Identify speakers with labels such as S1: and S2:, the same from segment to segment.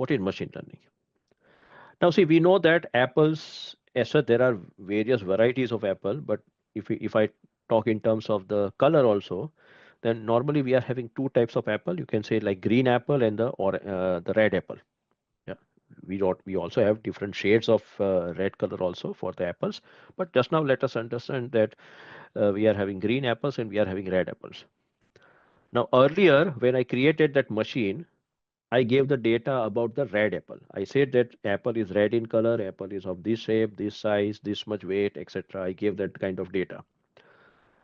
S1: What is machine learning? Now, see, we know that apples, as such, there are various varieties of apple, but if I talk in terms of the color also, then normally we are having two types of apple. You can say like green apple and the red apple. Yeah, we also have different shades of red color also for the apples. But just now, let us understand that we are having green apples and we are having red apples. Now, earlier when I created that machine, I gave the data about the red apple. I said that apple is red in color, apple is of this shape, this size, this much weight, etc. I gave that kind of data.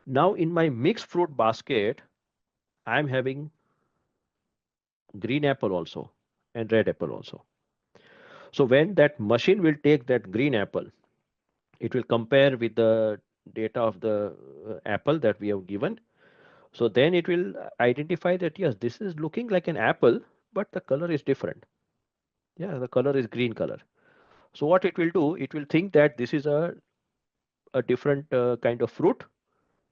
S1: Now in my mixed fruit basket, I'm having green apple also and red apple also. So when that machine will take that green apple, it will compare with the data of the apple that we have given. So then it will identify that yes, this is looking like an apple, but the color is different. Yeah, the color is green color. So what it will do, it will think that this is a different kind of fruit.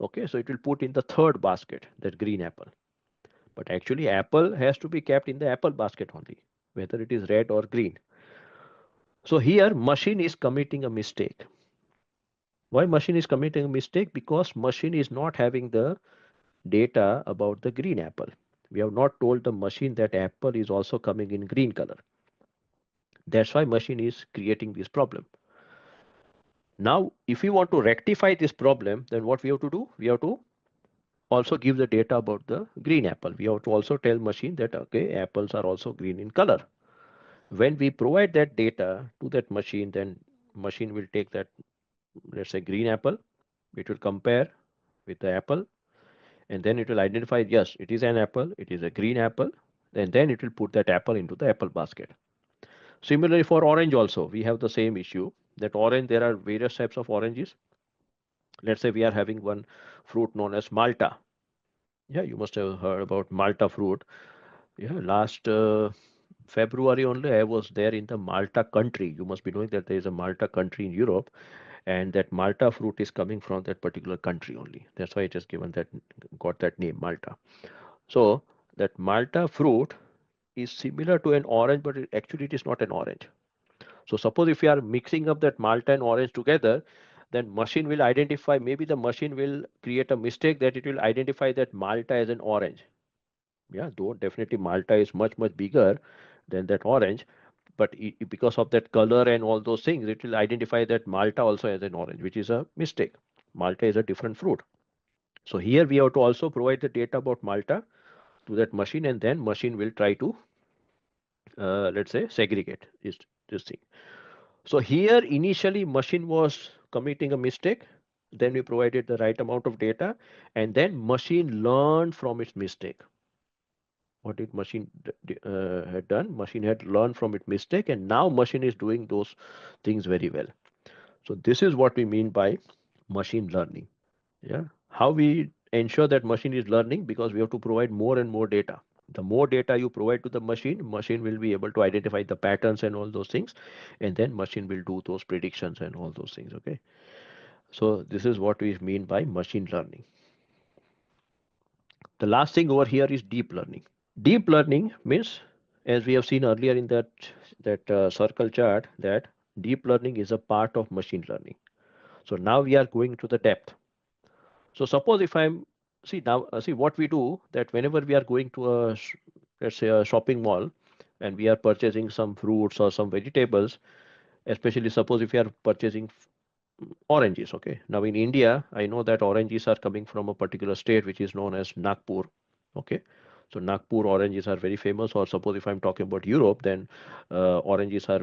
S1: Okay, so it will put in the third basket, that green apple. But actually, apple has to be kept in the apple basket only, whether it is red or green. So here, machine is committing a mistake. Why machine is committing a mistake? Because machine is not having the data about the green apple. We have not told the machine that apple is also coming in green color. That's why machine is creating this problem. Now, if we want to rectify this problem, then what we have to do? We have to also give the data about the green apple. We have to also tell machine that okay, apples are also green in color. When we provide that data to that machine, then machine will take that, let's say, green apple. It will compare with the apple, and then it will identify, yes, it is an apple, it is a green apple, and then it will put that apple into the apple basket. Similarly for orange also, we have the same issue, that orange, there are various types of oranges. Let's say we are having one fruit known as Malta. Yeah, you must have heard about Malta fruit. Yeah, last February only I was there in the Malta country. You must be knowing that there is a Malta country in Europe, and that Malta fruit is coming from that particular country only. That's why it has given that, got that name Malta. So that Malta fruit is similar to an orange, but actually it is not an orange. So suppose if you are mixing up that Malta and orange together, then machine will identify, maybe the machine will create a mistake that it will identify that Malta as an orange. Yeah, though definitely Malta is much, much bigger than that orange, but because of that color and all those things, it will identify that Malta also as an orange, which is a mistake. Malta is a different fruit. So here we have to also provide the data about Malta to that machine, and then machine will try to, let's say, segregate this thing. So here initially machine was committing a mistake. Then we provided the right amount of data, and then machine learned from its mistake. What did machine had done? Machine had learned from its mistake, and now machine is doing those things very well. So this is what we mean by machine learning. Yeah, how we ensure that machine is learning, because we have to provide more and more data. The more data you provide to the machine will be able to identify the patterns and all those things, and then machine will do those predictions and all those things. Okay, so this is what we mean by machine learning. The last thing over here is deep learning. Deep learning means, as we have seen earlier in that circle chart, that deep learning is a part of machine learning. So now we are going to the depth. So suppose if I'm, see now, see what we do, that whenever we are going to let's say a shopping mall, and we are purchasing some fruits or some vegetables, especially suppose if you are purchasing oranges. Okay, now in India, I know that oranges are coming from a particular state which is known as Nagpur. Okay, so Nagpur oranges are very famous. Or suppose if I'm talking about Europe, then oranges are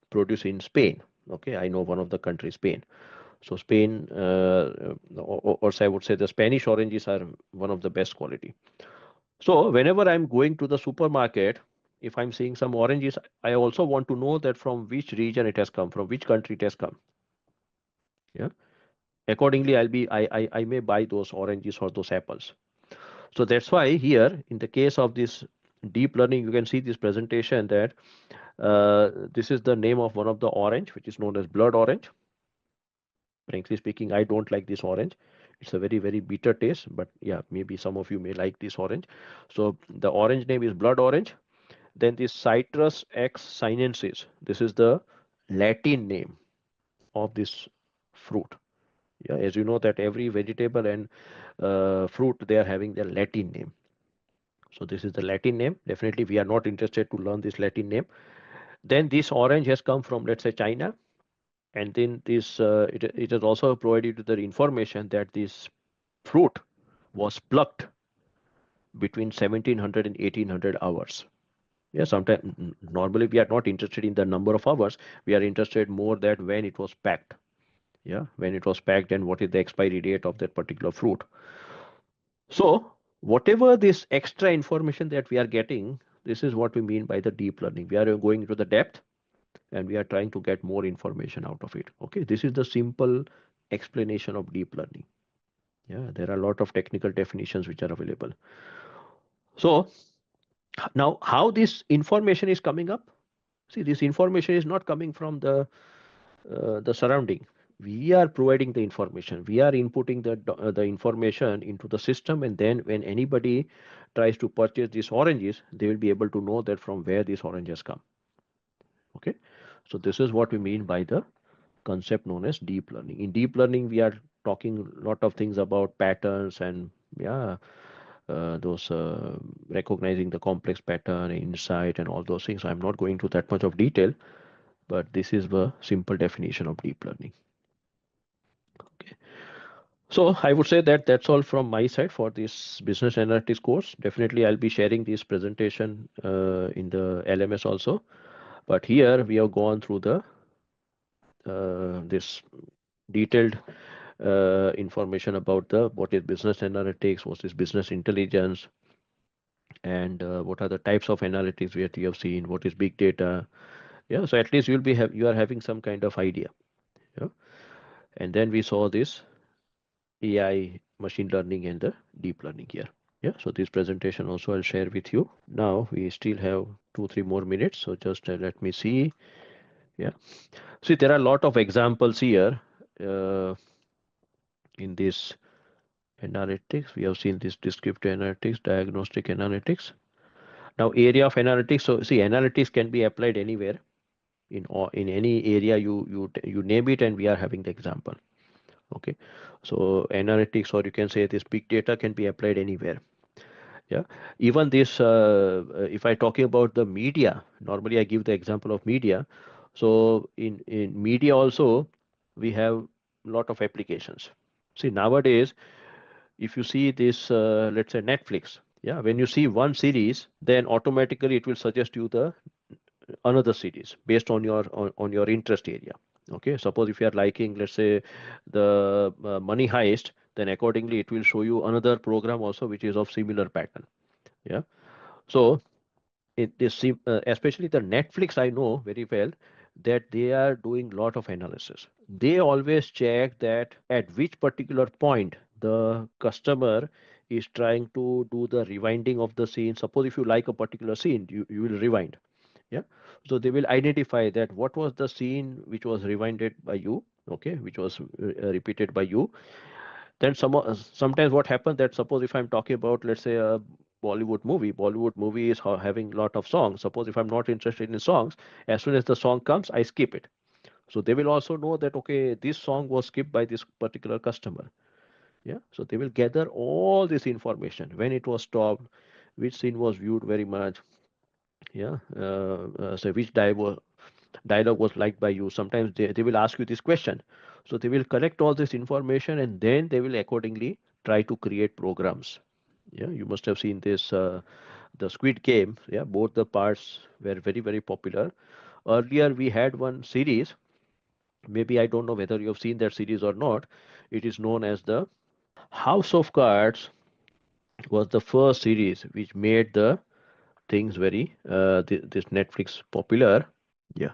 S1: produced in Spain. Okay, I know one of the countries, Spain. So Spain, or I would say the Spanish oranges are one of the best quality. So whenever I'm going to the supermarket, if I'm seeing some oranges, I also want to know that from which region it has come, from which country it has come. Yeah. Accordingly, I may buy those oranges or those apples. So that's why here, in the case of this deep learning, you can see this presentation that this is the name of one of the orange, which is known as blood orange. Frankly speaking, I don't like this orange. It's a very, very bitter taste, but yeah, maybe some of you may like this orange. So the orange name is blood orange. Then the Citrus X sinensis. This is the Latin name of this fruit. Yeah, as you know that every vegetable and fruit they are having their Latin name. So this is the Latin name. Definitely, we are not interested to learn this Latin name. Then this orange has come from, let's say, China, and then this it has also provided you the information that this fruit was plucked between 1700 and 1800 hours. Yeah, sometimes normally we are not interested in the number of hours. We are interested more that when it was packed. Yeah, when it was packed and what is the expiry date of that particular fruit. So whatever this extra information that we are getting, this is what we mean by the deep learning. We are going into the depth and we are trying to get more information out of it. Okay, this is the simple explanation of deep learning. Yeah, there are a lot of technical definitions which are available. So now how this information is coming up? See, this information is not coming from the surrounding. We are providing the information. We are inputting the information into the system, and then when anybody tries to purchase these oranges, they will be able to know that from where these oranges come. Okay, so this is what we mean by the concept known as deep learning. In deep learning, we are talking a lot of things about patterns and yeah, those recognizing the complex pattern, insight, and all those things. So I'm not going to that much of detail, but this is the simple definition of deep learning. Okay. So I would say that that's all from my side for this business analytics course. Definitely, I'll be sharing this presentation in the LMS also. But here we have gone through the this detailed information about the what is business analytics, what is business intelligence, and what are the types of analytics that you have seen, what is big data. Yeah, so at least you are having some kind of idea. Yeah, and then we saw this AI, machine learning, and the deep learning here. Yeah, so this presentation also I'll share with you. Now we still have 2-3 more minutes, so just let me see. Yeah, see there are a lot of examples here in this analytics. We have seen this descriptive analytics, diagnostic analytics. Now area of analytics. So see, analytics can be applied anywhere in any area you name it, and we are having the example. Okay, so analytics, or you can say this big data, can be applied anywhere. Yeah, even this if I talking about the media, normally I give the example of media. So in media also we have lot of applications. See, nowadays if you see this let's say Netflix, yeah, when you see one series, then automatically it will suggest you the another series based on on your interest area. Okay, suppose if you are liking, let's say, the Money Heist, then accordingly it will show you another program also which is of similar pattern. Yeah, so especially the Netflix, I know very well that they are doing lot of analysis. They always check that at which particular point the customer is trying to do the rewinding of the scene. Suppose if you like a particular scene, you will rewind. Yeah, so they will identify that what was the scene which was rewinded by you, okay, which was repeated by you. Then sometimes what happens that suppose if I'm talking about, let's say, a Bollywood movie is having a lot of songs. Suppose if I'm not interested in songs, as soon as the song comes, I skip it. So they will also know that okay, this song was skipped by this particular customer. Yeah, so they will gather all this information, when it was stopped, which scene was viewed very much. Yeah, so which dialogue was liked by you. Sometimes they will ask you this question. So they will collect all this information and then they will accordingly try to create programs. Yeah, you must have seen this the Squid Game. Yeah, both the parts were very, very popular. Earlier we had one series. Maybe I don't know whether you have seen that series or not. It is known as the House of Cards. Was the first series which made the things very this Netflix popular. Yeah.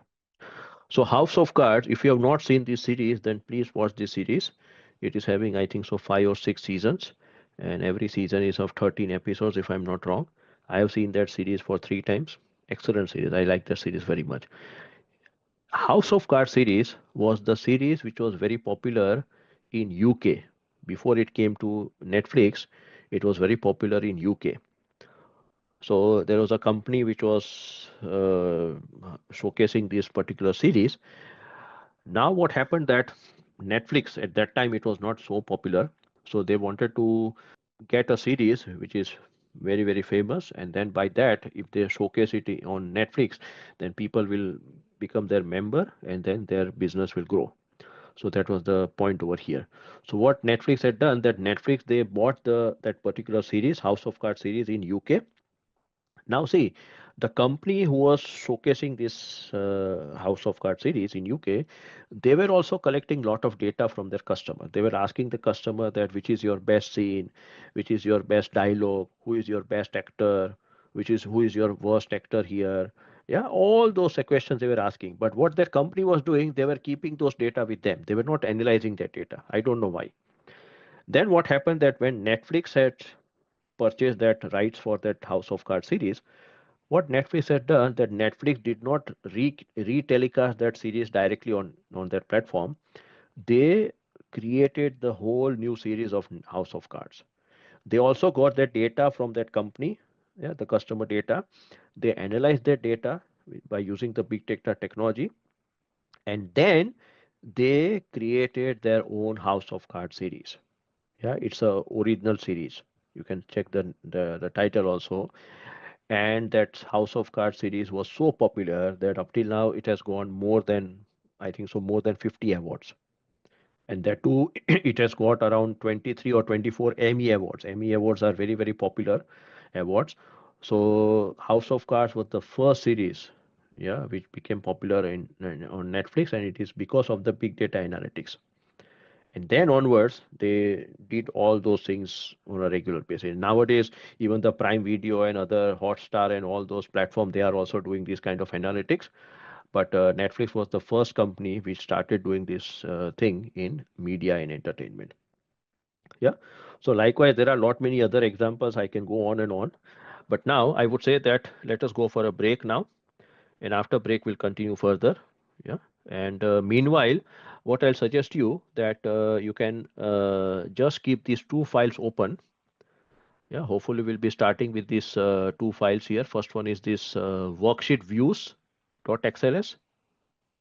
S1: So House of Cards, if you have not seen this series, then please watch this series. It is having, I think so, 5 or 6 seasons, and every season is of 13 episodes, if I'm not wrong. I have seen that series for 3 times. Excellent series. I like that series very much. House of Cards series was the series which was very popular in UK. Before it came to Netflix, it was very popular in UK. So there was a company which was showcasing this particular series. Now what happened that Netflix at that time it was not so popular, so they wanted to get a series which is very famous, and then by that if they showcase it on Netflix, then people will become their member and then their business will grow. So that was the point over here. So what Netflix had done, that Netflix they bought the that particular series, House of Cards series in UK. Now see, the company who was showcasing this House of Cards series in UK, they were also collecting lot of data from their customer. They were asking the customer that which is your best scene, which is your best dialogue, who is your best actor, which is who is your worst actor here. Yeah, all those questions they were asking. But what their company was doing, they were keeping those data with them. They were not analyzing that data. I don't know why. Then what happened that when Netflix had purchased that rights for that House of Cards series, what Netflix had done that Netflix did not re-telecast that series directly on their platform. They created the whole new series of House of Cards. They also got that data from that company, yeah, the customer data. They analyzed that data by using the big data technology, and then they created their own House of Cards series. Yeah, it's a original series. You can check the title also. And that House of Cards series was so popular that up till now it has gone more than, I think so, more than 50 awards. And that too, it has got around 23 or 24 Emmy awards. Emmy awards are very popular awards. So House of Cards was the first series, yeah, which became popular on Netflix, and it is because of the big data analytics. And then onwards, they did all those things on a regular basis. Nowadays, even the Prime Video and other Hotstar and all those platforms, they are also doing this kind of analytics. But Netflix was the first company which started doing this thing in media and entertainment. Yeah. So likewise, there are a lot many other examples. I can go on and on. But now I would say that let us go for a break now, and after break we'll continue further. Yeah. And meanwhile, what I'll suggest you that you can just keep these two files open. Yeah, hopefully we'll be starting with these two files here. First one is this worksheet views.xls.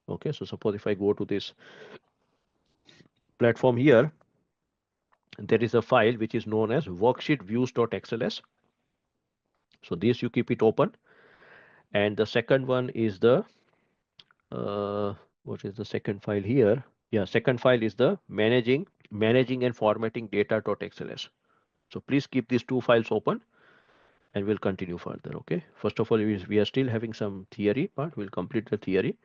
S1: Okay, so suppose if I go to this platform here, there is a file which is known as worksheet views.xls. So this you keep it open. And the second one is the uh, what is the second file here? Yeah, second file is the managing and formatting data.xls. So please keep these two files open and we'll continue further. Okay. First of all, we are still having some theory part. We'll complete the theory,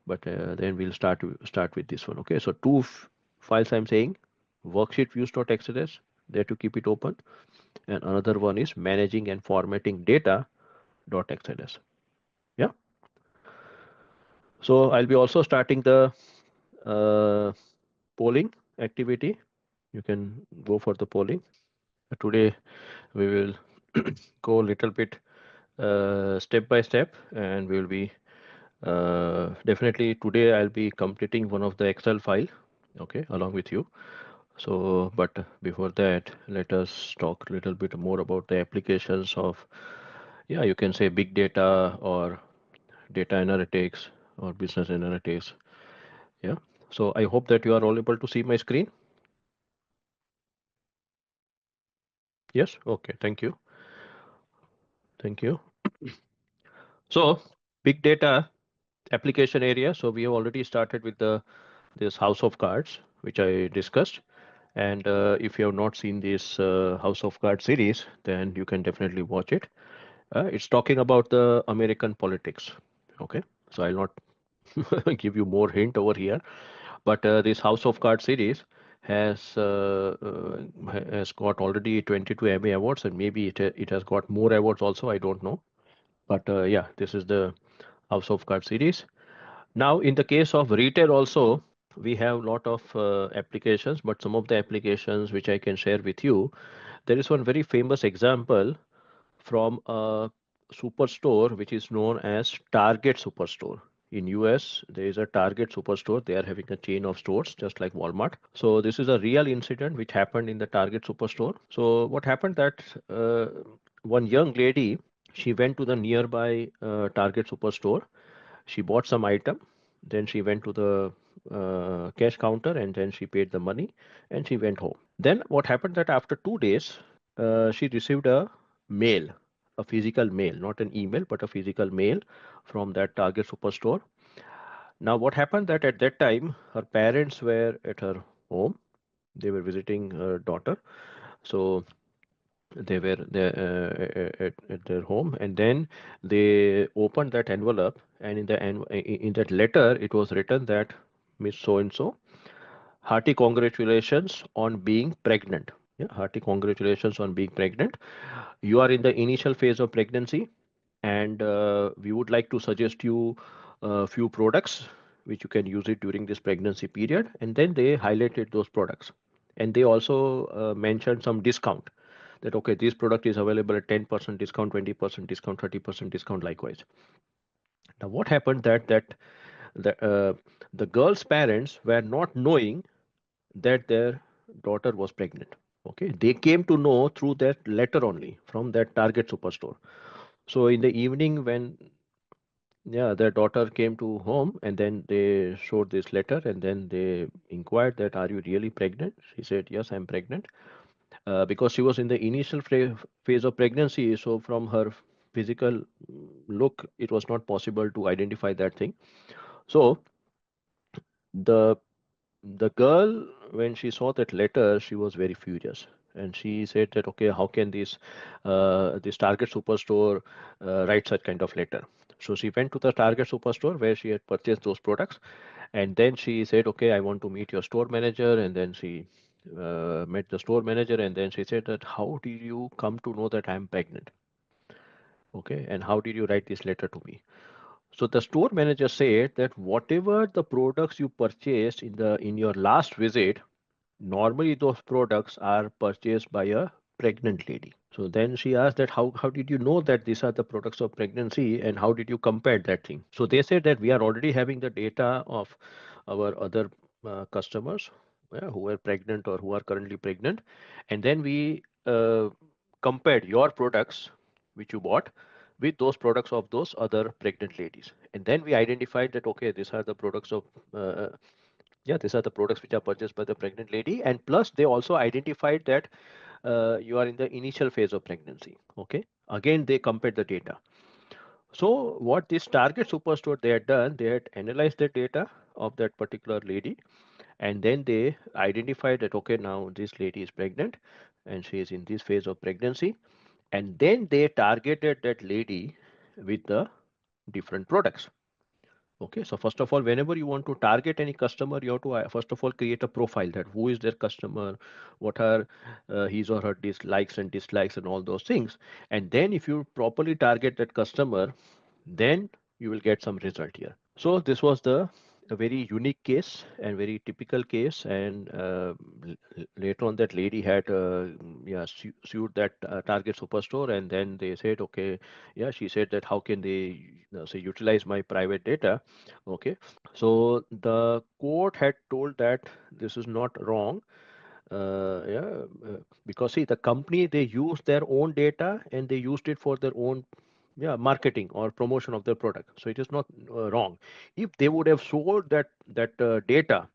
S1: but then we'll start with this one. Okay. So two files I'm saying, worksheet views.xls, there to keep it open, and another one is managing and formatting data.xls. Yeah. So I'll be also starting the uh, polling activity. You can go for the polling. Today we will go a little bit step by step, and we will be definitely today I'll be completing one of the Excel file, okay, along with you. So, but before that, let us talk a little bit more about the applications of, yeah, you can say big data or data analytics or business analytics. Yeah. So I hope that you are all able to see my screen. Yes. Okay. Thank you. Thank you. So big data application area. So we have already started with the this House of Cards, which I discussed. And if you have not seen this House of Cards series, then you can definitely watch it. It's talking about the American politics. Okay, so I'll not give you more hint over here, but this House of Cards series has got already 22 Emmy awards, and maybe it has got more awards also. I don't know, but yeah, this is the House of Cards series. Now, in the case of retail also, we have a lot of applications, but some of the applications which I can share with you, there is one very famous example from a superstore which is known as Target Superstore. In US, there is a Target Superstore. They are having a chain of stores just like Walmart. So this is a real incident which happened in the Target Superstore. So what happened that one young lady, She went to the nearby Target superstore. She bought some item. Then she went to the cash counter and then she paid the money and she went home. Then what happened that after 2 days, she received a mail, a physical mail, not an email, but a physical mail from that Target superstore. Now, what happened that at that time, her parents were at her home. They were visiting her daughter. So they were there at their home, and then they opened that envelope, and in that letter, it was written that Miss So and So, hearty congratulations on being pregnant. Yeah, hearty congratulations on being pregnant. You are in the initial phase of pregnancy, and we would like to suggest you a few products which you can use it during this pregnancy period. And then they highlighted those products, and they also mentioned some discount, that okay, this product is available at 10% discount, 20% discount, 30% discount likewise. Now what happened that the, the girl's parents were not knowing that their daughter was pregnant. Okay, they came to know through that letter only from that Target superstore. So in the evening, when yeah, their daughter came to home, and then they showed this letter, and then they inquired that, are you really pregnant? She said, yes, I'm pregnant. Because she was in the initial phase of pregnancy, so from her physical look, it was not possible to identify that thing. So the the girl, when she saw that letter, she was very furious, and she said that, okay, how can this Target superstore write such kind of letter? So she went to the Target superstore where she had purchased those products, and then she said, okay, I want to meet your store manager. And then she met the store manager, and then she said that, how did you come to know that I'm pregnant? Okay, and how did you write this letter to me? So the store manager said that whatever the products you purchased in your last visit, normally those products are purchased by a pregnant lady. So then she asked that, how did you know that these are the products of pregnancy, and how did you compare that thing? So they said that we are already having the data of our other customers, yeah, who are pregnant or who are currently pregnant, and then we compared your products which you bought with those products of those other pregnant ladies, and then we identified that, okay, these are the products of yeah, these are the products which are purchased by the pregnant lady, and plus they also identified that you are in the initial phase of pregnancy. Okay, again they compared the data. So what this Target superstore they had done, they had analyzed the data of that particular lady, and then they identified that, okay, now this lady is pregnant and she is in this phase of pregnancy, and then they targeted that lady with the different products. Okay, so first of all, whenever you want to target any customer, you have to first of all create a profile, that who is their customer, what are his or her dislikes and dislikes and all those things. And then if you properly target that customer, then you will get some result here. So this was the a very unique case and very typical case. And later on, that lady had yeah, sued that Target superstore, and then they said, okay, yeah, she said that, how can they say utilize my private data? Okay, so the court had told that this is not wrong. Yeah, because see, the company, they use their own data and they used it for their own, yeah, marketing or promotion of their product. So it is not wrong. If they would have sold that data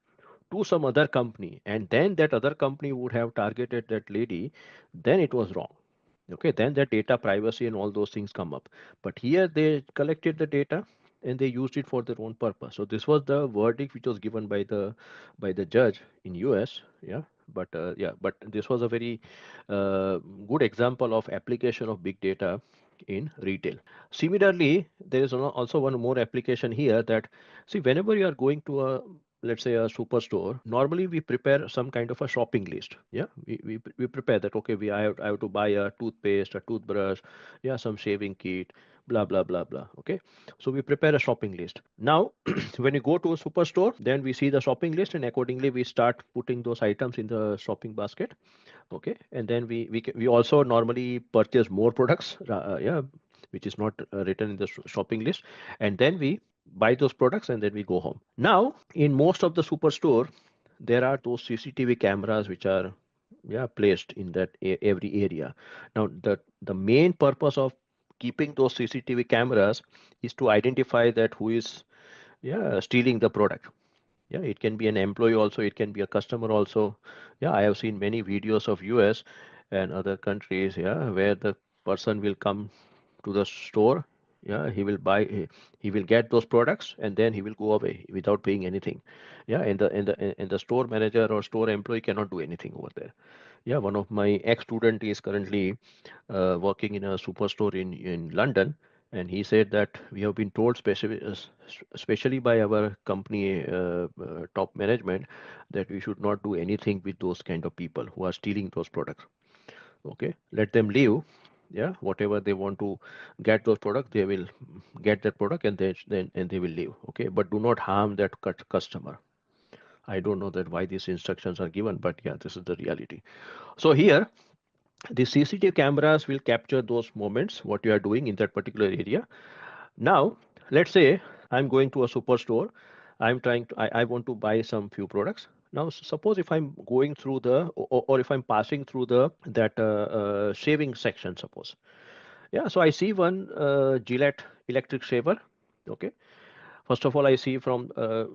S1: to some other company, and then that other company would have targeted that lady, then it was wrong. Okay, then the data privacy and all those things come up. But here they collected the data and they used it for their own purpose. So this was the verdict which was given by the judge in US. Yeah, but yeah, but this was a very uh, good example of application of big data in retail. Similarly, there is also one more application here, that see, whenever you are going to a, let's say, a superstore, normally we prepare some kind of a shopping list. Yeah, we prepare that, okay, I have to buy a toothpaste, a toothbrush, yeah, some shaving kit, blah blah blah blah. Okay, so we prepare a shopping list. Now when you go to a superstore, then we see the shopping list, and accordingly we start putting those items in the shopping basket. Okay, and then we also normally purchase more products, yeah, which is not written in the shopping list, and then we buy those products and then we go home. Now in most of the superstore, there are those CCTV cameras which are, yeah, placed in that every area. Now the main purpose of keeping those CCTV cameras is to identify that who is, yeah, stealing the product. Yeah, it can be an employee also, it can be a customer also. Yeah, I have seen many videos of US and other countries, yeah, where the person will come to the store. Yeah, he will buy, he will get those products and then he will go away without paying anything. Yeah, and the store manager or store employee cannot do anything over there. Yeah, one of my ex-student is currently working in a superstore in London, and he said that we have been told, especially by our company top management, that we should not do anything with those kind of people who are stealing those products. Okay, let them leave. Yeah, whatever they want to get those products, they will get that product and then they will leave. Okay, but do not harm that customer. I don't know that why these instructions are given, but yeah, this is the reality. So here the CCTV cameras will capture those moments, what you are doing in that particular area. Now, let's say I'm going to a superstore. I want to buy some few products. Now, suppose if I'm going through or if I'm passing through that shaving section, suppose. Yeah, so I see one Gillette electric shaver. Okay. First of all, I see from a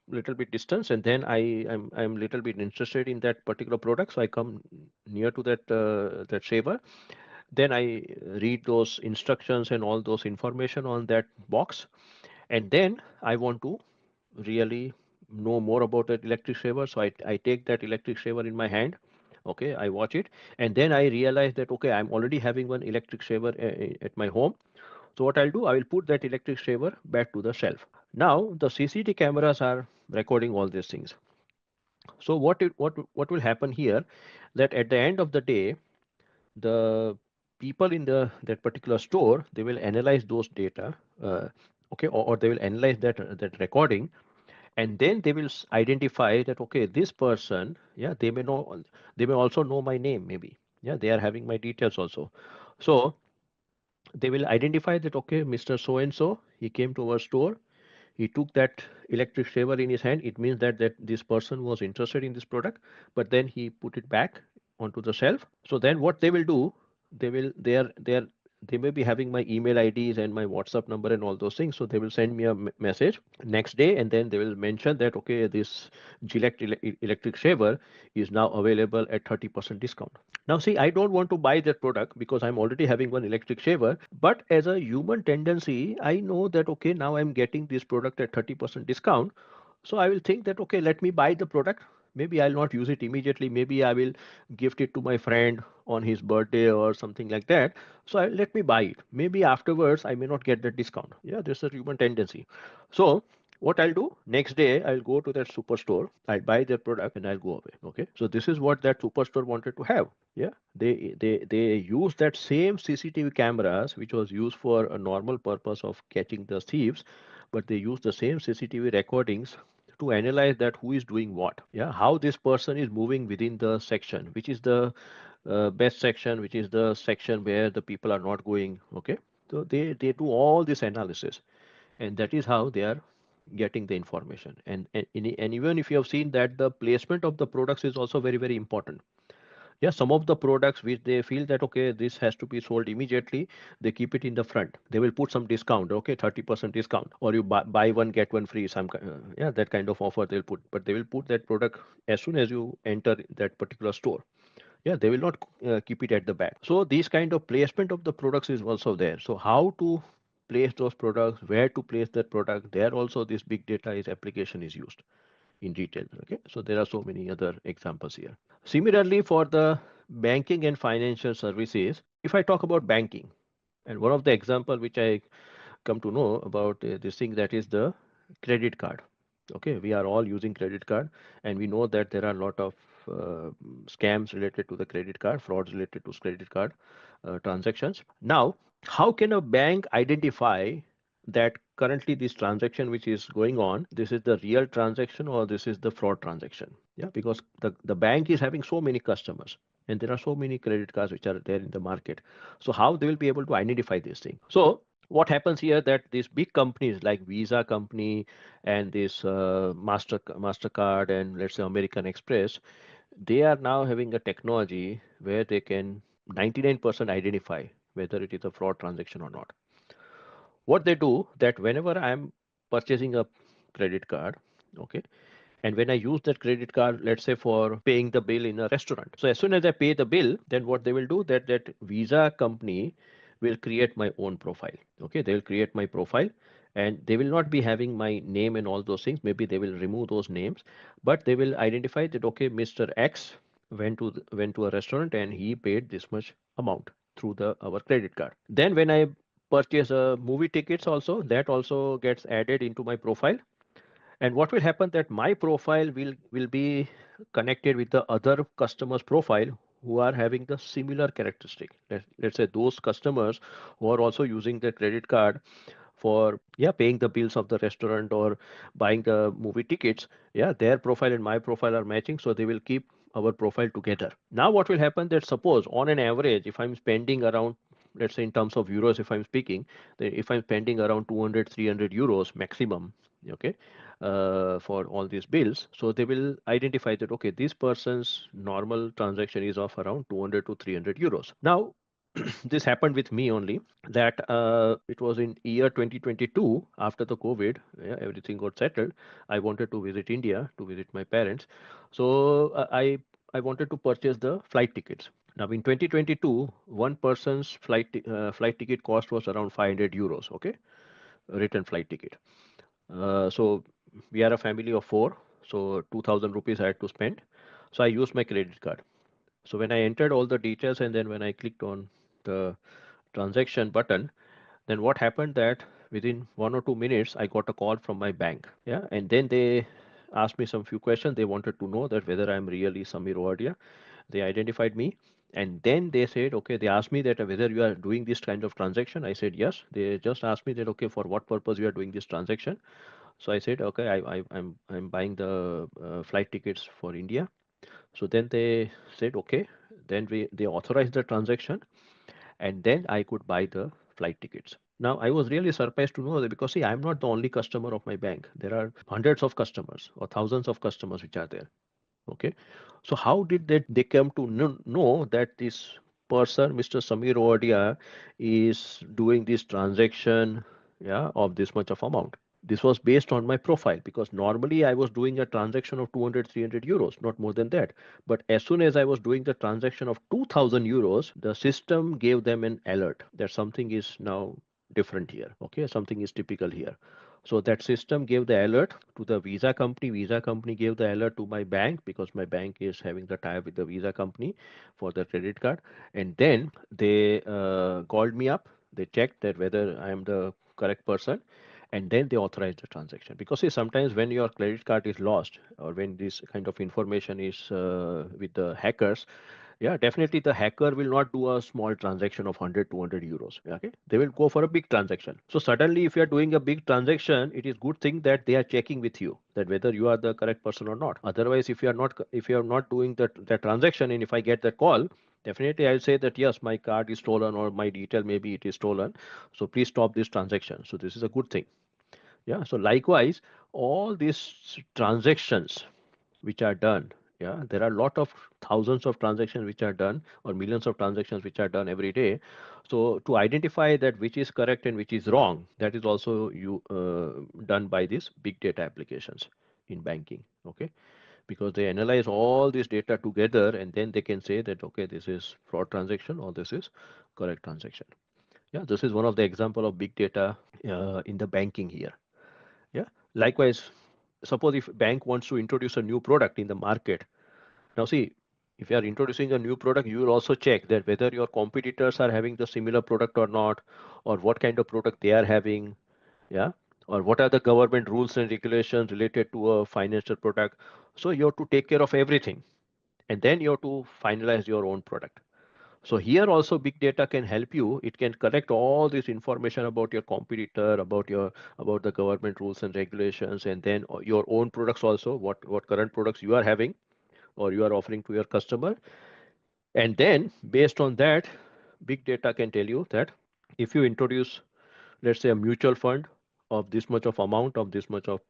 S1: little bit distance, and then I'm little bit interested in that particular product. So I come near to that shaver. Then I read those instructions and all those information on that box, and then I want to really know more about that electric shaver. So I take that electric shaver in my hand. Okay, I watch it, and then I realize that okay, I'm already having one electric shaver at my home. So what I'll do, I will put that electric shaver back to the shelf. Now the CCTV cameras are recording all these things. So what will happen here, that at the end of the day, the people in that particular store, they will analyze those data, okay, or they will analyze that recording, and then they will identify that okay, this person, yeah, they may also know my name maybe. Yeah, they are having my details also. So they will identify that okay, Mr. So and so, he came to our store, he took that electric shaver in his hand. It means that this person was interested in this product, but then he put it back onto the shelf. So then what they will do, they may be having my email IDs and my WhatsApp number and all those things. So they will send me a message next day, and then they will mention that okay, this Gillette electric shaver is now available at 30% discount. Now, see, I don't want to buy that product because I'm already having one electric shaver. But as a human tendency, I know that, okay, now I'm getting this product at 30% discount. So I will think that, okay, let me buy the product. Maybe I'll not use it immediately. Maybe I will gift it to my friend on his birthday or something like that. So let me buy it. Maybe afterwards I may not get that discount. Yeah, this is a human tendency. So what I'll do, next day I'll go to that superstore, I'll buy their product and I'll go away. Okay. So this is what that superstore wanted to have. Yeah. They use that same CCTV cameras which was used for a normal purpose of catching the thieves, but they use the same CCTV recordings to analyze that who is doing what. Yeah. How this person is moving within the section, which is the best section, which is the section where the people are not going. Okay. So they do all this analysis, and that is how they are getting the information. And even if you have seen that the placement of the products is also very very important. Yeah, some of the products which they feel that okay, this has to be sold immediately, they keep it in the front. They will put some discount, okay, 30% discount, or you buy one get one free, yeah, that kind of offer they'll put. But they will put that product as soon as you enter that particular store. Yeah, they will not keep it at the back. So these kind of placement of the products is also there. So how to place those products, where to place that product, there also this big data is application is used in detail. Okay, so there are so many other examples here. Similarly, for the banking and financial services, if I talk about banking, and one of the example which I come to know about this thing, that is the credit card. Okay, we are all using credit card, and we know that there are a lot of scams related to the credit card, frauds related to credit card transactions. Now, how can a bank identify that currently this transaction which is going on, this is the real transaction or this is the fraud transaction? Yeah, because the bank is having so many customers and there are so many credit cards which are there in the market. So how they will be able to identify this thing? So what happens here, that these big companies like Visa company and this Mastercard and let's say American Express, they are now having a technology where they can 99% identify. whether it is a fraud transaction or not. What they do that whenever I'm purchasing a credit card, okay, and when I use that credit card, let's say for paying the bill in a restaurant, so as soon as I pay the bill, then what they will do that Visa company will create my own profile. Okay, they will create my profile, and they will not be having my name and all those things. Maybe they will remove those names, but they will identify that okay, Mr. X went to a restaurant and he paid this much amount through the our credit card. Then when I purchase movie tickets also, that also gets added into my profile. And what will happen that my profile will be connected with the other customers profile who are having the similar characteristic. Let's say those customers who are also using their credit card for paying the bills of the restaurant or buying the movie tickets. Yeah, their profile and my profile are matching, so they will keep our profile together. Now what will happen that suppose on an average if I'm spending around, let's say in terms of euros, if I'm speaking, if I'm spending around 200 300 euros maximum, okay, for all these bills, so they will identify that okay, this person's normal transaction is of around 200 to 300 euros. Now this happened with me only, that it was in year 2022 after the COVID. Yeah, everything got settled. I wanted to visit India to visit my parents, so I wanted to purchase the flight tickets. Now in 2022, one person's flight ticket cost was around 500 euros. Okay, return flight ticket. So we are a family of four, so 2,000 rupees I had to spend. So I used my credit card. So when I entered all the details and then when I clicked on the transaction button, then what happened that within 1 or 2 minutes I got a call from my bank. Yeah, and then they asked me some few questions. They wanted to know that whether I'm really Samir Owadia. They identified me, and then they said, okay, they asked me that whether you are doing this kind of transaction. I said yes. They just asked me that okay, for what purpose you are doing this transaction. So I said okay, I'm buying the flight tickets for India. So then they said okay, then they authorized the transaction, and then I could buy the flight tickets. Now, I was really surprised to know that because see, I'm not the only customer of my bank. There are hundreds of customers or thousands of customers which are there. Okay, so how did they come to know that this person, Mr. Samir Owadia, is doing this transaction, yeah, of this much of amount? This was based on my profile because normally I was doing a transaction of 200 300 euros, not more than that. But as soon as I was doing the transaction of 2000 euros, the system gave them an alert that something is now different here. Okay, something is typical here. So that system gave the alert to the Visa company. Visa company gave the alert to my bank because my bank is having the tie with the Visa company for the credit card. And then they called me up. They checked that whether I am the correct person, and then they authorize the transaction. Because see, sometimes when your credit card is lost or when this kind of information is with the hackers, yeah, definitely the hacker will not do a small transaction of 100 200 euros. Okay, they will go for a big transaction. So suddenly if you are doing a big transaction, it is good thing that they are checking with you that whether you are the correct person or not. Otherwise, if you are not doing that transaction, and if I get that call, definitely I'll say that yes, my card is stolen or my detail maybe it is stolen, so please stop this transaction. So this is a good thing. Yeah, so likewise, all these transactions which are done, yeah, there are a lot of thousands of transactions which are done or millions of transactions which are done every day. So to identify that which is correct and which is wrong, that is also you done by these big data applications in banking. Okay, because they analyze all this data together and then they can say that okay, this is fraud transaction or this is correct transaction. Yeah, this is one of the example of big data in the banking here. Yeah. Likewise, suppose if bank wants to introduce a new product in the market. Now see, if you are introducing a new product, you will also check that whether your competitors are having the similar product or not, or what kind of product they are having. Yeah. Or what are the government rules and regulations related to a financial product. So you have to take care of everything. And then you have to finalize your own product. So here also big data can help you. It can collect all this information about your competitor, about the government rules and regulations, and then your own products also, what current products you are having or you are offering to your customer. And then based on that, big data can tell you that if you introduce, let's say, a mutual fund of this much of amount of this much of,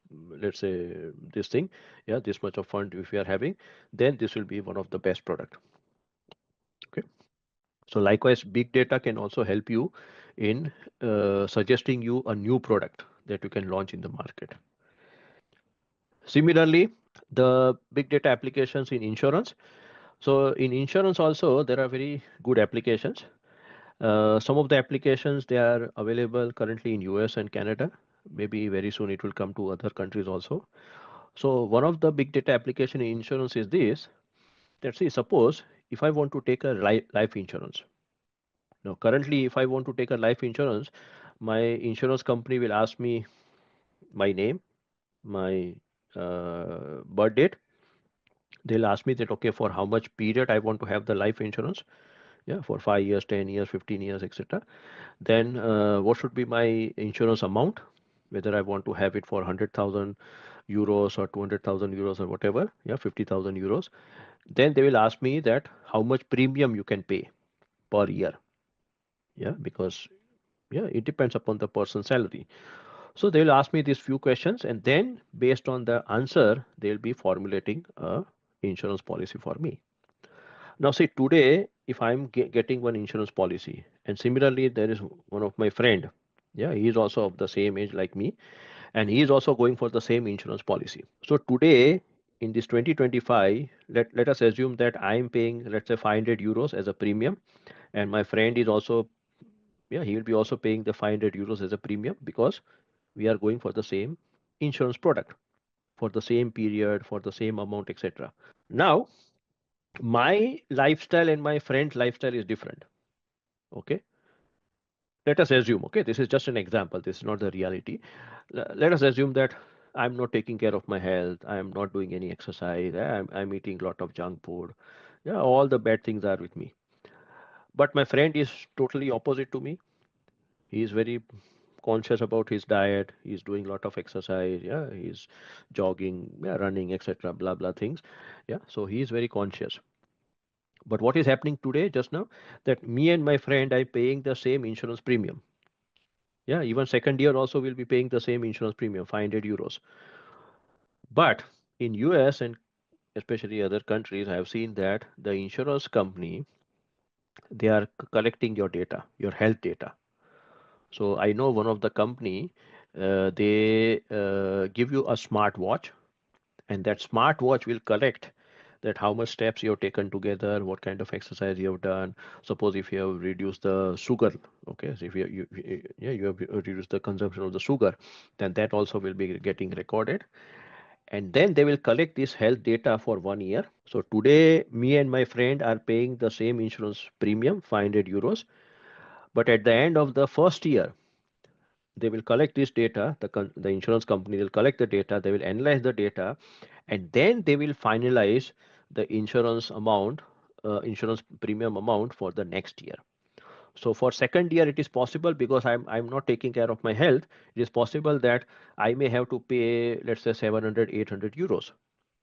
S1: let's say, this thing, yeah, this much of fund if you are having, then this will be one of the best product. Okay. So likewise, big data can also help you in suggesting you a new product that you can launch in the market. Similarly, the big data applications in insurance. So in insurance also, there are very good applications. Some of the applications, they are available currently in US and Canada. Maybe very soon it will come to other countries also. So one of the big data application in insurance is this. Let's say, suppose if I want to take a life insurance. Now, currently, if I want to take a life insurance, my insurance company will ask me my name, my birth date. They'll ask me that, okay, for how much period I want to have the life insurance. Yeah, for 5 years, 10 years, 15 years, etc. Then what should be my insurance amount? Whether I want to have it for 100,000 euros or 200,000 euros or whatever. Yeah, 50,000 euros. Then they will ask me that how much premium you can pay per year. Yeah, because yeah, it depends upon the person's salary. So they will ask me these few questions, and then based on the answer, they'll be formulating a insurance policy for me. Now, see, today, if I'm getting one insurance policy, and similarly, there is one of my friend, yeah, he is also of the same age like me, and he is also going for the same insurance policy. So today, in this 2025, let us assume that I'm paying, let's say, 500 euros as a premium, and my friend is also, yeah, he will be also paying the 500 euros as a premium because we are going for the same insurance product for the same period, for the same amount, etc. Now, my lifestyle and my friend's lifestyle is different. Okay. Let us assume, okay, this is just an example. This is not the reality. Let us assume that I'm not taking care of my health. I'm not doing any exercise. I'm eating a lot of junk food. Yeah, all the bad things are with me. But my friend is totally opposite to me. He is very conscious about his diet. He's doing a lot of exercise. Yeah, he's jogging, yeah, running, etc. Blah blah things. Yeah, so he is very conscious. But what is happening today, just now, that me and my friend are paying the same insurance premium. Yeah, even second year also will be paying the same insurance premium, 500 euros. But in US and especially other countries, I have seen that the insurance company, they are collecting your data, your health data. So I know one of the company, they give you a smart watch, and that smart watch will collect that how much steps you have taken together, what kind of exercise you have done. Suppose if you have reduced the sugar, okay, so if yeah, you have reduced the consumption of the sugar, then that also will be getting recorded, and then they will collect this health data for 1 year. So today, me and my friend are paying the same insurance premium, 500 euros, but at the end of the first year, they will collect this data. The insurance company will collect the data. They will analyze the data, and then they will finalize the insurance amount, insurance premium amount for the next year. So for second year, it is possible because I'm not taking care of my health. It is possible that I may have to pay, let's say, 700, 800 euros.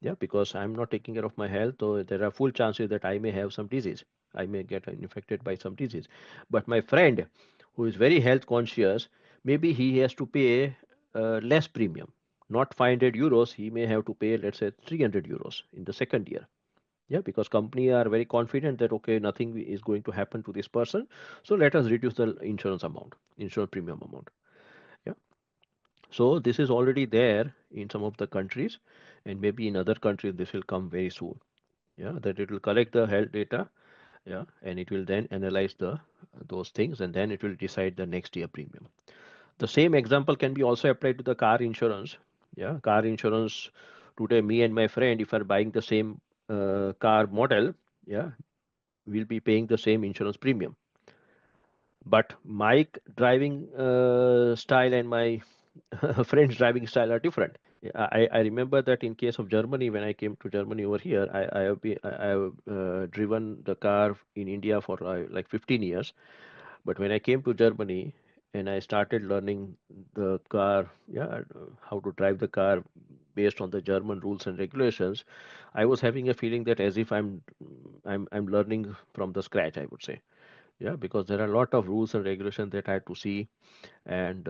S1: Yeah, because I'm not taking care of my health, so there are full chances that I may have some disease. I may get infected by some disease. But my friend, who is very health conscious, maybe he has to pay less premium, not 500 euros. He may have to pay, let's say, 300 euros in the second year. Yeah, because company are very confident that okay, nothing is going to happen to this person, so let us reduce the insurance amount, insurance premium amount. Yeah, so this is already there in some of the countries, and maybe in other countries this will come very soon. Yeah, that it will collect the health data. Yeah, and it will then analyze the those things, and then it will decide the next year premium. The same example can be also applied to the car insurance. Yeah, car insurance, today me and my friend, if are buying the same car model, yeah, we'll be paying the same insurance premium. But my driving style and my friend's driving style are different. Yeah, I remember that in case of Germany, when I came to Germany over here, I have driven the car in India for like 15 years. But when I came to Germany and I started learning the car, yeah, how to drive the car based on the German rules and regulations, I was having a feeling that as if I'm learning from the scratch, I would say. Yeah, because there are a lot of rules and regulations that I had to see, and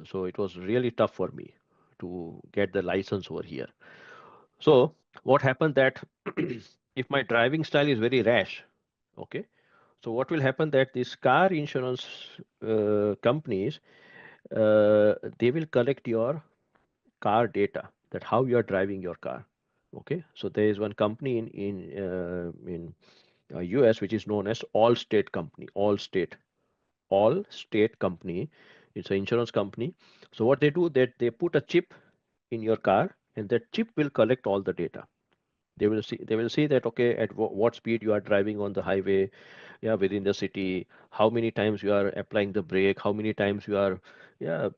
S1: so it was really tough for me to get the license over here. So what happened that if my driving style is very rash, okay, So what will happen that these car insurance companies, they will collect your car data, that how you are driving your car. Okay, so there is one company in US which is known as Allstate Company. Allstate Company. It's an insurance company. So what they do that they put a chip in your car, and that chip will collect all the data. They will see that okay, at what speed you are driving on the highway, yeah, within the city, how many times you are applying the brake, how many times you are, yeah,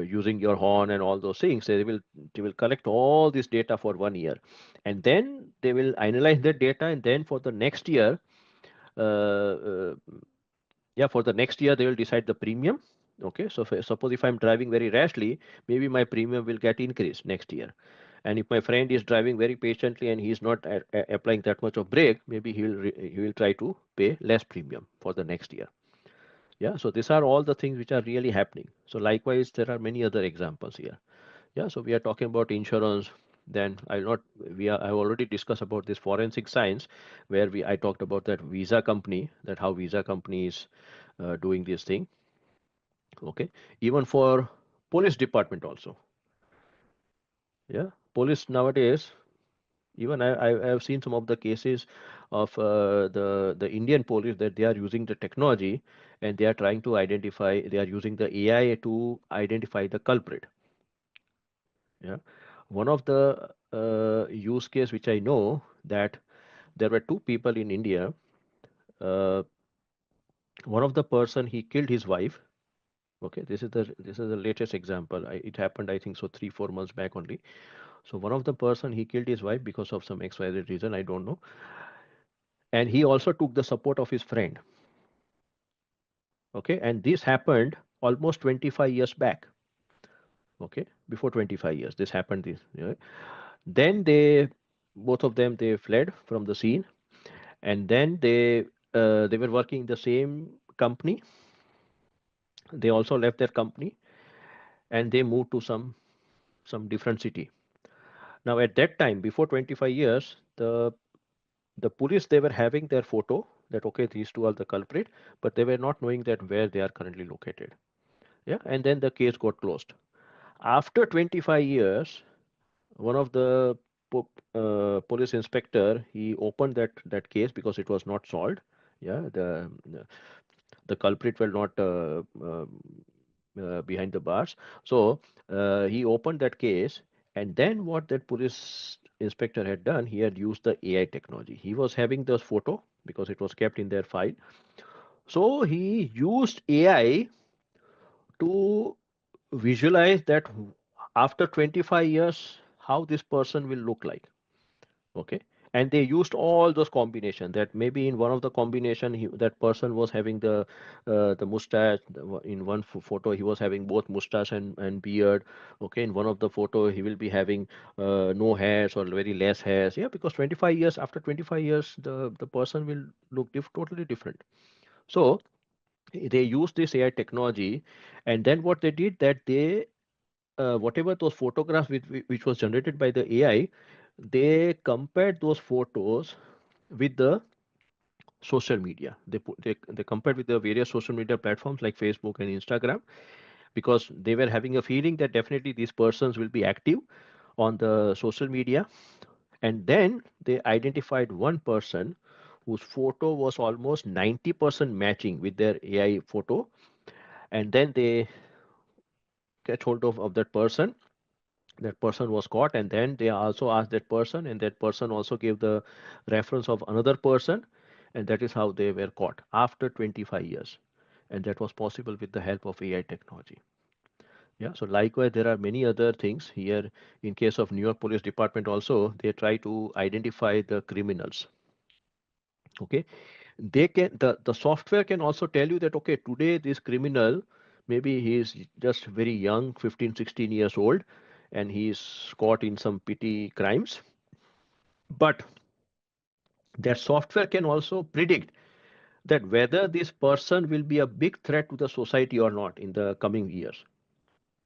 S1: using your horn and all those things. They will collect all this data for 1 year, and then they will analyze that data, and then for the next year, uh, yeah, for the next year they will decide the premium. Okay, so suppose if I'm driving very rashly, maybe my premium will get increased next year. And if my friend is driving very patiently and he's not applying that much of brake, maybe he will try to pay less premium for the next year. Yeah, so these are all the things which are really happening. So likewise there are many other examples here. Yeah, so we are talking about insurance. Then I'll not we are I've already discussed about this forensic science, where we I talked about that Visa company, that how Visa company is doing this thing. Okay, even for police department also. Yeah, police nowadays, even I have seen some of the cases of the Indian police, that they are using the technology, and they are trying to identify, they are using the AI to identify the culprit. Yeah, one of the use case which I know, that there were two people in India. uh, One of the person, he killed his wife. Okay, this is the latest example. It happened, I think so, 3 4 months back only. So one of the person, he killed his wife because of some XYZ reason, I don't know. And he also took the support of his friend. Okay, and this happened almost 25 years back. Okay, before 25 years this happened. Then they, both of them, they fled from the scene. And then they were working in the same company. They also left their company, and they moved to some different city. Now at that time, before 25 years, the police, they were having their photo, that okay, these two are the culprit, but they were not knowing that where they are currently located. Yeah, and then the case got closed. After 25 years, one of the police inspector, he opened that case because it was not solved. Yeah, the culprit were not behind the bars. So he opened that case, and then what that police inspector had done, he had used the AI technology. He was having this photo because it was kept in their file. So he used AI to visualize that after 25 years, how this person will look like. Okay, and they used all those combination, that maybe in one of the combination, that person was having the mustache. In one photo he was having both mustache and beard. Okay, in one of the photo he will be having no hairs or very less hairs. Yeah, because 25 years, after 25 years, the person will look totally different. So they used this AI technology, and then what they did, that they whatever those photographs which was generated by the AI, they compared those photos with the social media. They compared with the various social media platforms like Facebook and Instagram, because they were having a feeling that definitely these persons will be active on the social media. And then they identified one person whose photo was almost 90% matching with their AI photo. And then they catch hold of that person. That person was caught, and then they also asked that person, and that person also gave the reference of another person, and that is how they were caught after 25 years. And that was possible with the help of AI technology. Yeah, so likewise there are many other things here. In case of New York Police Department also, they try to identify the criminals. Okay, the software can also tell you that okay, today this criminal, maybe he is just very young, 15 16 years old, and he is caught in some petty crimes. But that software can also predict that whether this person will be a big threat to the society or not in the coming years.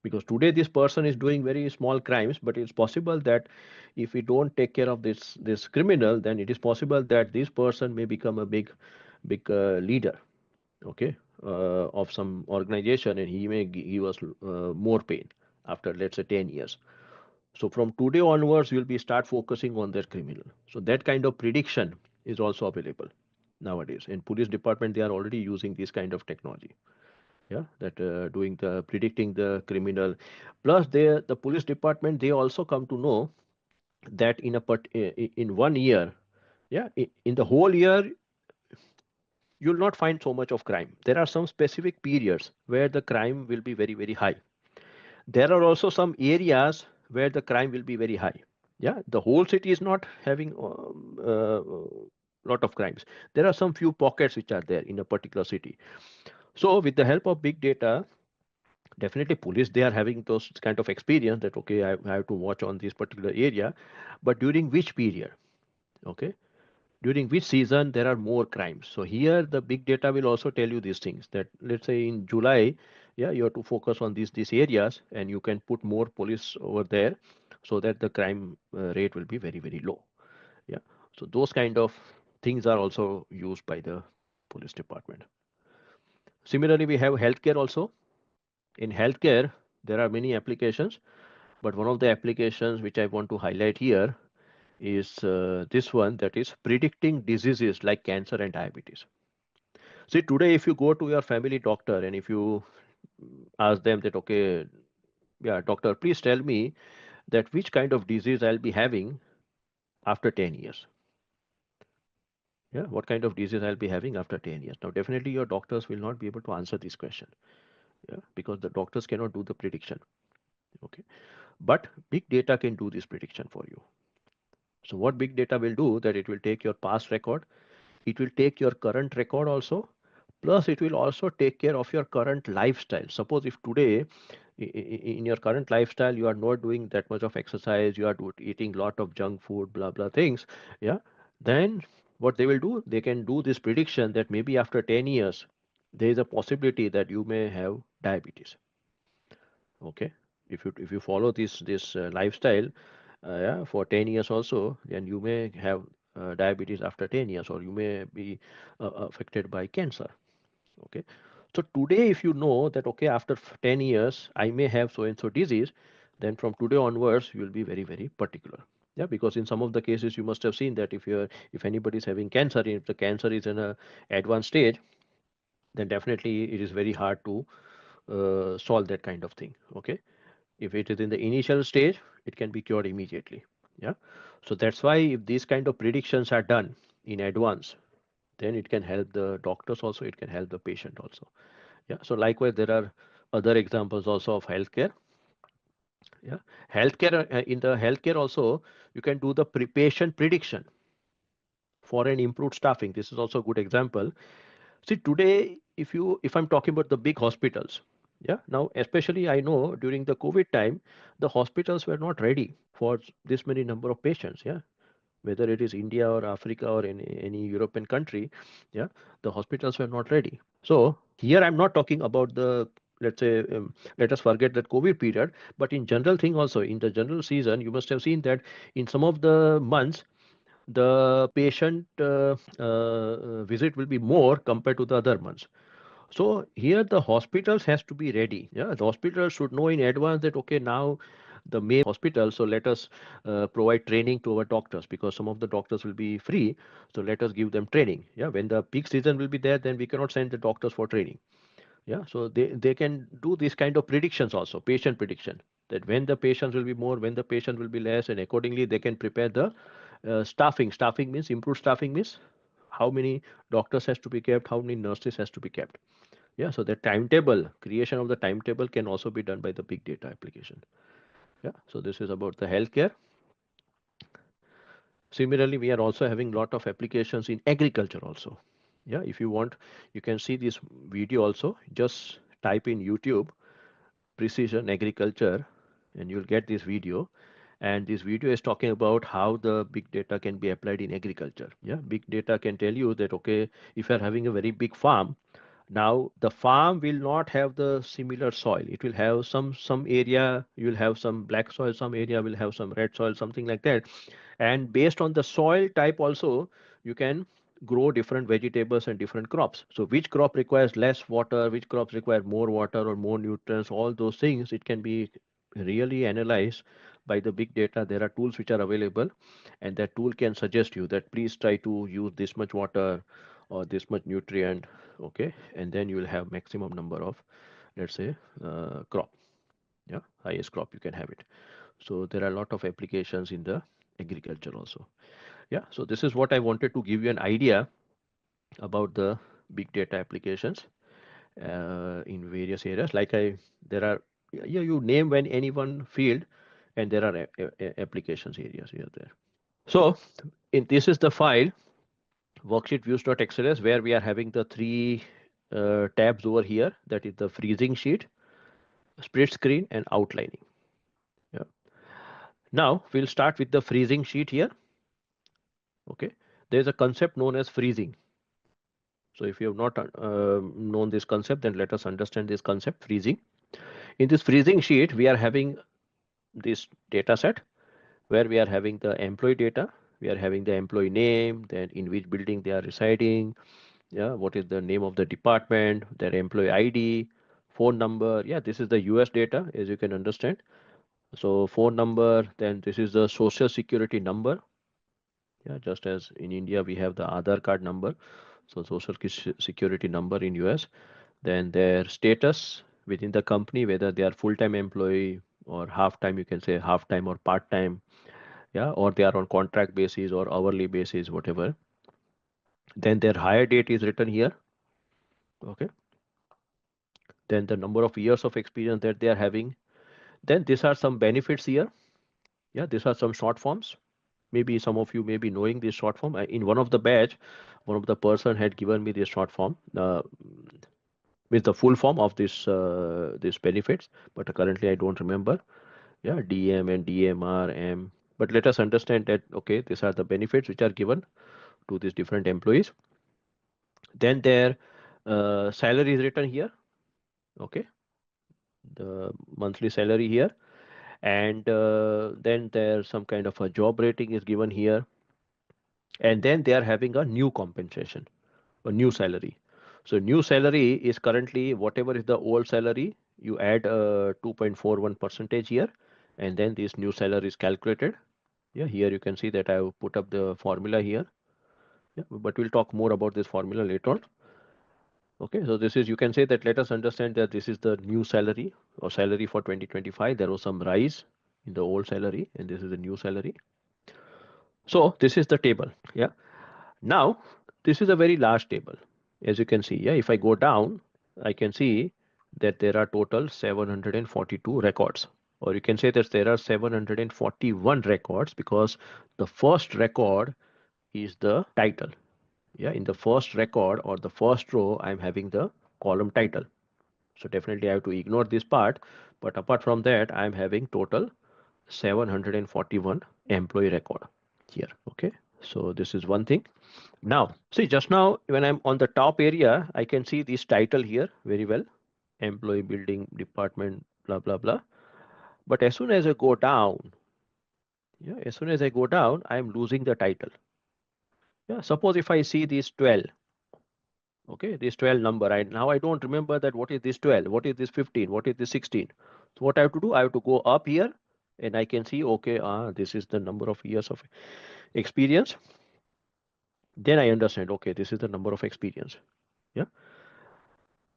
S1: Because today this person is doing very small crimes, but it's possible that if we don't take care of this criminal, then it is possible that this person may become a big leader, okay, of some organization, and he may give us more pain after, let's say, 10 years. So from today onwards, we'll be start focusing on that criminal. So that kind of prediction is also available nowadays. In police department, they are already using this kind of technology. Yeah, that doing the predicting the criminal. Plus, the police department, they also come to know that in 1 year, yeah, in the whole year, you'll not find so much of crime. There are some specific periods where the crime will be very, very high. There are also some areas where the crime will be very high. Yeah, the whole city is not having lot of crimes. There are some few pockets which are there in a particular city. So with the help of big data, definitely police, they are having those kind of experience that okay, I have to watch on this particular area, but during which period, okay, during which season there are more crimes. So here the big data will also tell you these things, that let's say in July, yeah, you have to focus on these areas, and you can put more police over there, so that the crime rate will be very, very low. Yeah, so those kind of things are also used by the police department. Similarly, we have healthcare also. In healthcare, there are many applications, but one of the applications which I want to highlight here is this one, that is predicting diseases like cancer and diabetes. See, today, if you go to your family doctor and if you ask them that, okay, yeah, doctor, please tell me that which kind of disease I'll be having after 10 years. Yeah, what kind of disease I'll be having after 10 years. Now, definitely your doctors will not be able to answer this question. Yeah, because the doctors cannot do the prediction. Okay. But big data can do this prediction for you. So what big data will do, that it will take your past record, it will take your current record also, plus it will also take care of your current lifestyle. Suppose if today in your current lifestyle you are not doing that much of exercise, you are eating lot of junk food, blah blah things, yeah, then what they will do, they can do this prediction that maybe after 10 years there is a possibility that you may have diabetes. Okay, if you follow this lifestyle, yeah, for 10 years also, then you may have diabetes after 10 years, or you may be affected by cancer. Okay, so today if you know that okay, after 10 years I may have so and so disease, then from today onwards you will be very, very particular. Yeah, because in some of the cases you must have seen that if anybody is having cancer, if the cancer is in a advanced stage, then definitely it is very hard to solve that kind of thing. Okay, if it is in the initial stage, it can be cured immediately. Yeah. So that's why if these kind of predictions are done in advance, then it can help the doctors also, it can help the patient also. Yeah. So likewise, there are other examples also of healthcare. Yeah. Healthcare, in the healthcare also, you can do the patient prediction for an improved staffing. This is also a good example. See, today, if I'm talking about the big hospitals, yeah, now especially I know during the COVID time, the hospitals were not ready for this many number of patients. Yeah, whether it is India or Africa or any European country, yeah, the hospitals were not ready. So here I'm not talking about the, let's say, let us forget that COVID period, but in general thing also, in the general season, you must have seen that in some of the months the patient visit will be more compared to the other months. So here the hospitals has to be ready. Yeah, the hospitals should know in advance that okay, now the May hospital, so let us provide training to our doctors, because some of the doctors will be free. So let us give them training. Yeah, when the peak season will be there, then we cannot send the doctors for training. Yeah, so they can do this kind of predictions also, patient prediction, that when the patients will be more, when the patient will be less, and accordingly they can prepare the staffing. Staffing means improved staffing means how many doctors has to be kept, how many nurses has to be kept. Yeah, so the timetable, creation of the timetable can also be done by the big data application. Yeah, so this is about the healthcare. Similarly, we are also having lot of applications in agriculture also. Yeah, if you want, you can see this video also. Just type in YouTube precision agriculture and you'll get this video. And this video is talking about how the big data can be applied in agriculture. Yeah, big data can tell you that okay, if you're having a very big farm, Now the farm will not have the similar soil. It will have some area you will have some black soil, some area will have some red soil, something like that. And based on the soil type also, you can grow different vegetables and different crops. So which crop requires less water, which crops require more water or more nutrients, all those things, it can be really analyzed by the big data. There are tools which are available, and that tool can suggest you that please try to use this much water or this much nutrient, okay, and then you will have maximum number of, let's say, crop, yeah, highest crop you can have it. So there are a lot of applications in the agriculture also. Yeah, so this is what I wanted to give you an idea about the big data applications in various areas. Like there are, yeah, you name when any one field, and there are applications areas here there. So this is the file worksheet views.xls, where we are having the three tabs over here. That is the freezing sheet, split screen, and outlining. Yeah. Now we'll start with the freezing sheet here. Okay. There's a concept known as freezing. So if you have not known this concept, then let us understand this concept, freezing. In this freezing sheet, we are having this data set where we are having the employee data. We are having the employee name, then in which building they are residing, yeah, what is the name of the department, their employee ID, phone number. Yeah, this is the US data, as you can understand. So phone number, then this is the social security number. Yeah, just as in India we have the Aadhaar card number, so social security number in US. Then their status within the company, whether they are full-time employee or half-time, you can say half-time or part-time, yeah, or they are on contract basis or hourly basis, whatever. Then their hire date is written here. Okay. Then the number of years of experience that they are having. Then these are some benefits here. Yeah, these are some short forms. Maybe some of you may be knowing this short form. In one of the batch, one of the person had given me this short form with the full form of this benefits, but currently I don't remember. Yeah, DM and DMR M. But let us understand that okay, these are the benefits which are given to these different employees. Then their salary is written here. Okay, the monthly salary here, and then there's some kind of a job rating is given here, and then they are having a new compensation, a new salary. So new salary is currently whatever is the old salary, you add 2.41 percentage here, and then this new salary is calculated. Yeah, here you can see that I have put up the formula here. Yeah, but we'll talk more about this formula later on. Okay, so this is, you can say that, let us understand that this is the new salary or salary for 2025. There was some rise in the old salary, and this is the new salary. So this is the table. Yeah. Now this is a very large table, as you can see. Yeah. If I go down, I can see that there are total 742 records, or you can say that there are 741 records, because the first record is the title. Yeah. In the first record or the first row, I'm having the column title. So definitely I have to ignore this part. But apart from that, I'm having total 741 employee record here. Okay. So this is one thing. Now, see, just now when I'm on the top area, I can see this title here very well. Employee, building, department, blah, blah, blah. But as soon as I go down, yeah, as soon as I go down, I'm losing the title. Yeah, suppose if I see this 12, okay, this 12 number, now I don't remember that what is this 12, what is this 15, what is this 16. So what I have to do, I have to go up here, and I can see, okay, this is the number of years of experience. Then I understand, okay, this is the number of experience. Yeah.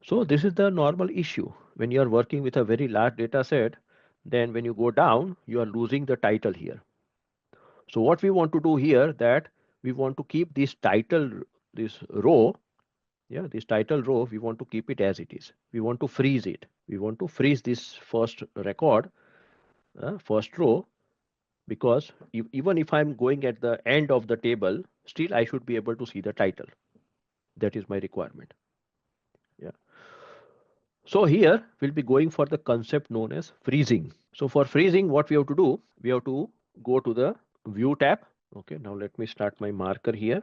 S1: So this is the normal issue when you are working with a very large data set. Then when you go down, you are losing the title here. So what we want to do here, that we want to keep this title, this row, yeah, this title row, we want to keep it as it is. We want to freeze it. We want to freeze this first record, first row, because even if I'm going at the end of the table, still I should be able to see the title. That is my requirement. Yeah. So here we'll be going for the concept known as freezing. So for freezing, what we have to do, we have to go to the view tab. Okay, now let me start my marker here.